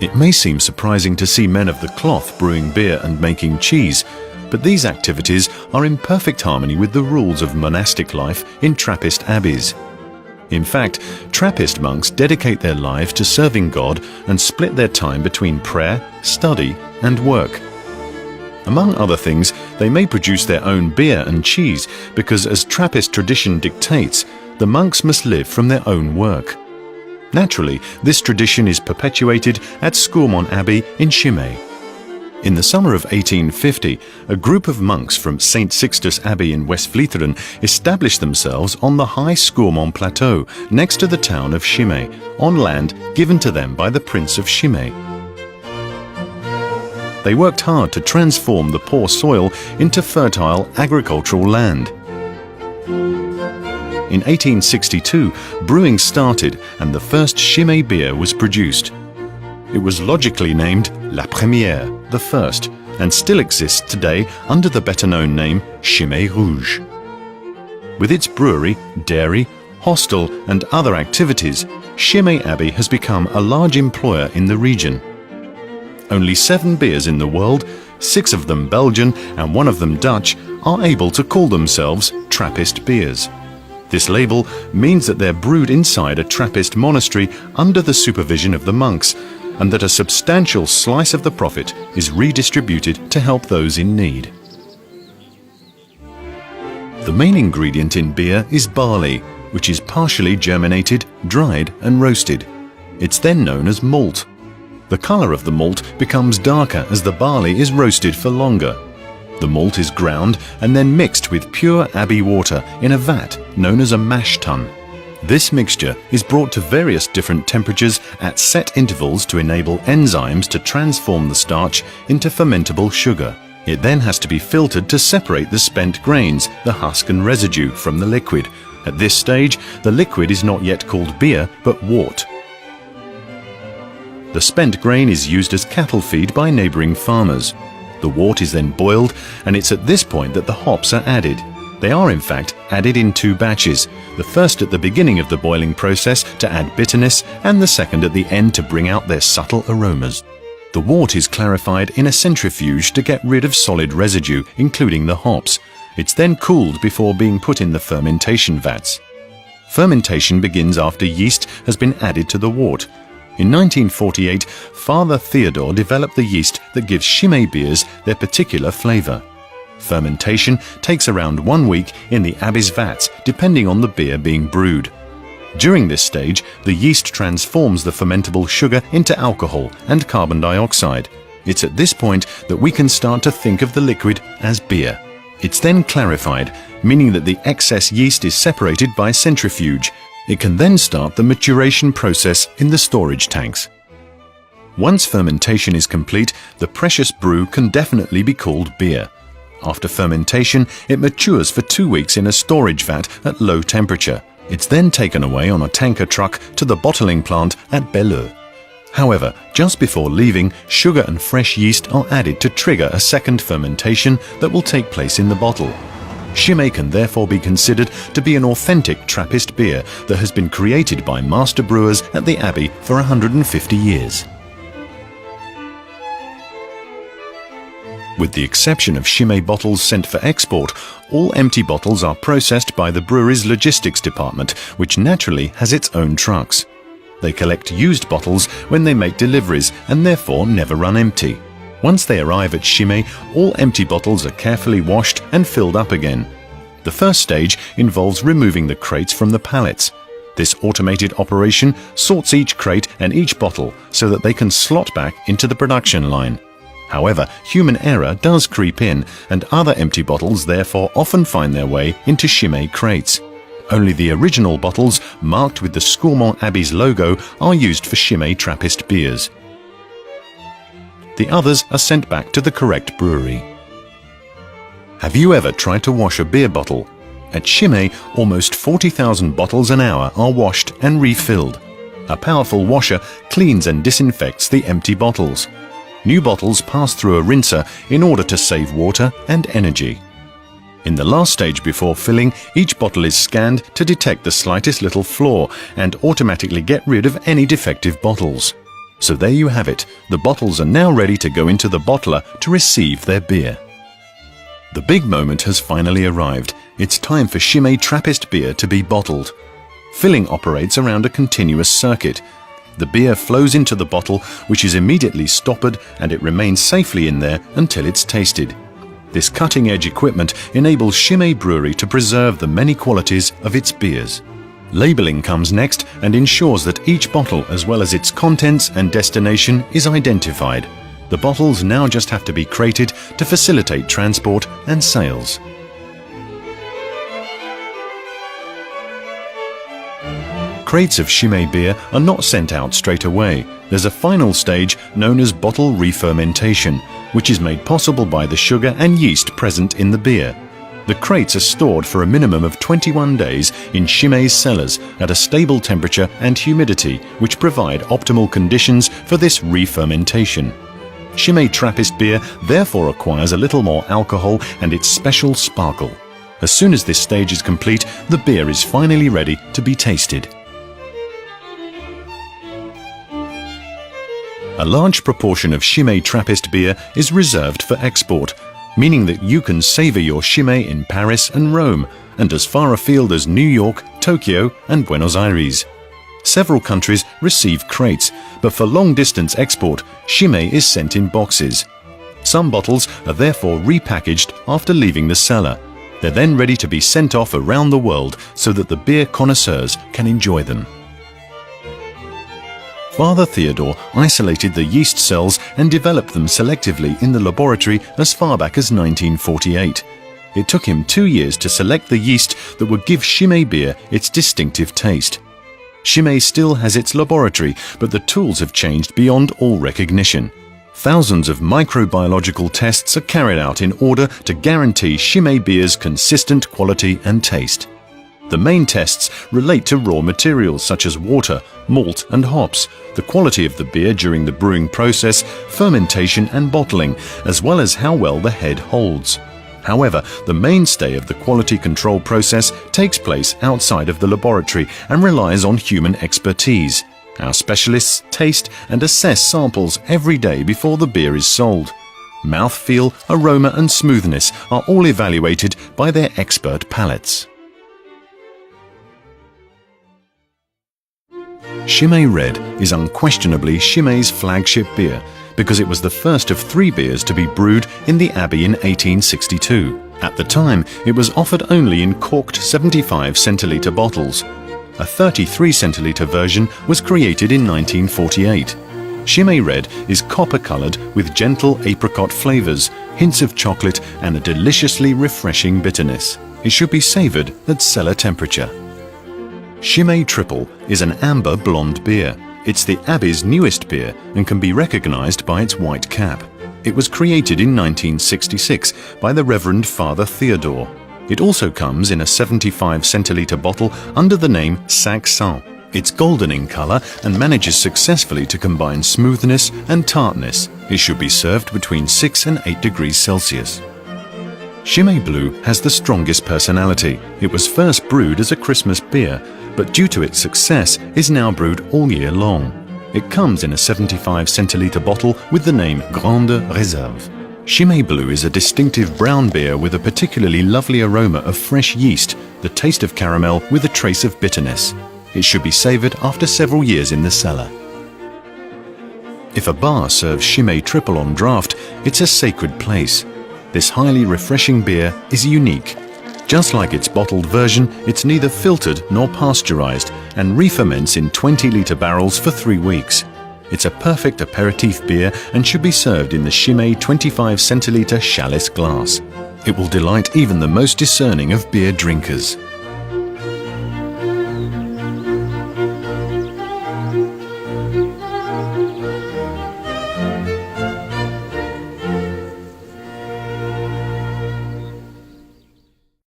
It may seem surprising to see men of the cloth brewing beer and making cheese, but these activities are in perfect harmony with the rules of monastic life in Trappist abbeys. In fact, Trappist monks dedicate their lives to serving God and split their time between prayer, study, and work. Among other things, they may produce their own beer and cheese because, as Trappist tradition dictates, the monks must live from their own work. Naturally, this tradition is perpetuated at Scourmont Abbey in ChiMay. In the summer of 1850, a group of monks from St. Sixtus Abbey in West Vleteren established themselves on the high Scourmont Plateau next to the town of ChiMay, on land given to them by the Prince of ChiMay. They worked hard to transform the poor soil into fertile agricultural land. In 1862, brewing started and the first ChiMay beer was produced. It was logically named La Première, the first, and still exists today under the better-known name ChiMay Rouge. With its brewery, dairy, hostel and other activities, ChiMay Abbey has become a large employer in the region. Only 7 beers in the world, 6 of them Belgian and 1 of them Dutch, are able to call themselves Trappist beers. This label means that they're brewed inside a Trappist monastery under the supervision of the monks, and that a substantial slice of the profit is redistributed to help those in need. The main ingredient in beer is barley, which is partially germinated, dried and roasted. It's then known as malt. The color of the malt becomes darker as the barley is roasted for longer. The malt is ground and then mixed with pure abbey water in a vat known as a mash tun. This mixture is brought to various different temperatures at set intervals to enable enzymes to transform the starch into fermentable sugar. It then has to be filtered to separate the spent grains, the husk and residue, from the liquid. At this stage, the liquid is not yet called beer, but wort. The spent grain is used as cattle feed by neighboring farmers. The wort is then boiled, and it's at this point that the hops are added. They are in fact added in 2 batches, the first at the beginning of the boiling process to add bitterness and the second at the end to bring out their subtle aromas. The wort is clarified in a centrifuge to get rid of solid residue, including the hops. It's then cooled before being put in the fermentation vats. Fermentation begins after yeast has been added to the wort. In 1948, Father Theodore developed the yeast that gives ChiMay beers their particular flavor. Fermentation takes around 1 week in the abbey's vats, depending on the beer being brewed. During this stage, the yeast transforms the fermentable sugar into alcohol and carbon dioxide. It's at this point that we can start to think of the liquid as beer. It's then clarified, meaning that the excess yeast is separated by centrifuge. It can then start the maturation process in the storage tanks. Once fermentation is complete, the precious brew can definitely be called beer. After fermentation, it matures for 2 weeks in a storage vat at low temperature. It's then taken away on a tanker truck to the bottling plant at Belleux. However, just before leaving, sugar and fresh yeast are added to trigger a second fermentation that will take place in the bottle. ChiMay can therefore be considered to be an authentic Trappist beer that has been created by master brewers at the Abbey for 150 years. With the exception of ChiMay bottles sent for export, all empty bottles are processed by the brewery's logistics department, which naturally has its own trucks. They collect used bottles when they make deliveries and therefore never run empty. Once they arrive at ChiMay, all empty bottles are carefully washed and filled up again. The first stage involves removing the crates from the pallets. This automated operation sorts each crate and each bottle so that they can slot back into the production line. However, human error does creep in, and other empty bottles therefore often find their way into ChiMay crates. Only the original bottles, marked with the Scourmont Abbey's logo, are used for ChiMay Trappist beers. The others are sent back to the correct brewery. Have you ever tried to wash a beer bottle? At ChiMay, almost 40,000 bottles an hour are washed and refilled. A powerful washer cleans and disinfects the empty bottles. New bottles pass through a rinser in order to save water and energy. In the last stage before filling, each bottle is scanned to detect the slightest little flaw and automatically get rid of any defective bottles. So there you have it. The bottles are now ready to go into the bottler to receive their beer. The big moment has finally arrived. It's time for ChiMay Trappist beer to be bottled. Filling operates around a continuous circuit. The beer flows into the bottle, which is immediately stoppered, and it remains safely in there until it's tasted. This cutting-edge equipment enables ChiMay Brewery to preserve the many qualities of its beers. Labeling comes next and ensures that each bottle, as well as its contents and destination, is identified. The bottles now just have to be crated to facilitate transport and sales. Crates of ChiMay beer are not sent out straight away. There's a final stage known as bottle re-fermentation, which is made possible by the sugar and yeast present in the beer. The crates are stored for a minimum of 21 days in ChiMay's cellars at a stable temperature and humidity, which provide optimal conditions for this re-fermentation. ChiMay Trappist beer therefore acquires a little more alcohol and its special sparkle. As soon as this stage is complete, the beer is finally ready to be tasted. A large proportion of ChiMay Trappist beer is reserved for export, meaning that you can savor your ChiMay in Paris and Rome, and as far afield as New York, Tokyo, and Buenos Aires. Several countries receive crates, but for long-distance export, ChiMay is sent in boxes. Some bottles are therefore repackaged after leaving the cellar. They're then ready to be sent off around the world so that the beer connoisseurs can enjoy them. Father Theodore isolated the yeast cells and developed them selectively in the laboratory as far back as 1948. It took him 2 years to select the yeast that would give ChiMay beer its distinctive taste. ChiMay still has its laboratory, but the tools have changed beyond all recognition. Thousands of microbiological tests are carried out in order to guarantee ChiMay beer's consistent quality and taste. The main tests relate to raw materials such as water, malt and hops, the quality of the beer during the brewing process, fermentation and bottling, as well as how well the head holds. However, the mainstay of the quality control process takes place outside of the laboratory and relies on human expertise. Our specialists taste and assess samples every day before the beer is sold. Mouthfeel, aroma and smoothness are all evaluated by their expert palates. ChiMay Red is unquestionably ChiMay's flagship beer because it was the first of 3 beers to be brewed in the Abbey in 1862. At the time, it was offered only in corked 75 centilitre bottles. A 33 centilitre version was created in 1948. ChiMay Red is copper-coloured with gentle apricot flavours, hints of chocolate and a deliciously refreshing bitterness. It should be savoured at cellar temperature. ChiMay Triple is an amber blonde beer. It's the Abbey's newest beer and can be recognised by its white cap. It was created in 1966 by the Reverend Father Theodore. It also comes in a 75 centilitre bottle under the name Sac Saint. It's golden in colour and manages successfully to combine smoothness and tartness. It should be served between 6 and 8 degrees Celsius. ChiMay Blue has the strongest personality. It was first brewed as a Christmas beer, but due to its success is now brewed all year long. It comes in a 75 centilitre bottle with the name Grande Réserve. ChiMay Blue is a distinctive brown beer with a particularly lovely aroma of fresh yeast, the taste of caramel with a trace of bitterness. It should be savoured after several years in the cellar. If a bar serves ChiMay Triple on draft, it's a sacred place. This highly refreshing beer is unique. Just like its bottled version, it's neither filtered nor pasteurized and re-ferments in 20-litre barrels for 3 weeks. It's a perfect aperitif beer and should be served in the ChiMay 25 centilitre chalice glass. It will delight even the most discerning of beer drinkers.